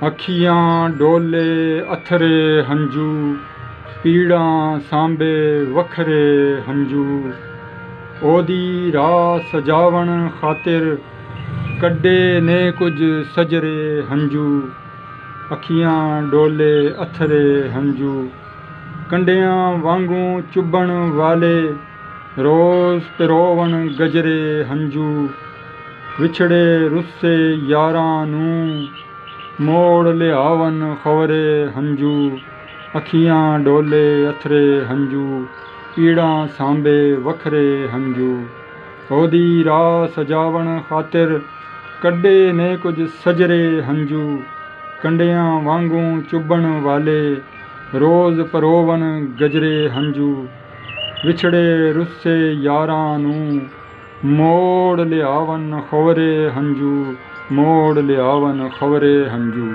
ਅੱਖੀਆਂ ਡੋਲੇ ਅਥਰੇ ਹੰਝੂ, ਪੀੜਾਂ ਸਾਂਭੇ ਵੱਖਰੇ ਹੰਝੂ। ਉਹਦੀ ਰਾਹ ਸਜਾਵਣ ਖਾਤਿਰ ਕੱਢੇ ਨੇ ਕੁਝ ਸਜਰੇ ਹੰਝੂ। ਅੱਖੀਆਂ ਡੋਲੇ ਅਥਰੇ ਹੰਝੂ, ਕੰਡਿਆਂ ਵਾਂਗੂ ਚੁੱਭਣ ਵਾਲੇ ਰੋਜ਼ ਪਿਰੋਵਣ ਗਜਰੇ ਹੰਝੂ। ਵਿਛੜੇ ਰੁੱਸੇ ਯਾਰਾਂ ਨੂੰ ਮੋੜ ਲਿਆਵਨ ਖਵਰੇ ਹੰਝੂ। ਅੱਖੀਆਂ ਡੋਲੇ ਅਥਰੇ ਹੰਝੂ, ਪੀੜਾਂ ਸਾਂਭੇ ਵੱਖਰੇ ਹੰਝੂ। ਉਹਦੀ ਰਾਹ ਸਜਾਵਣ ਖਾਤਿਰ ਕੱਢੇ ਨੇ ਕੁਝ ਸਜਰੇ ਹੰਝੂ, ਕੰਡਿਆਂ ਵਾਂਗੂ ਚੁੱਭਣ ਵਾਲੇ ਰੋਜ਼ ਪਰੋਵਨ ਗਜਰੇ ਹੰਝੂ। ਵਿਛੜੇ ਰੁੱਸੇ ਯਾਰਾਂ ਨੂੰ ਮੋੜ ਲਿਆਵਨ ਖਵਰੇ ਹੰਝੂ, ਮੋੜ ਲਿਆਵਨ ਖਵਰੇ ਹੰਝੂ।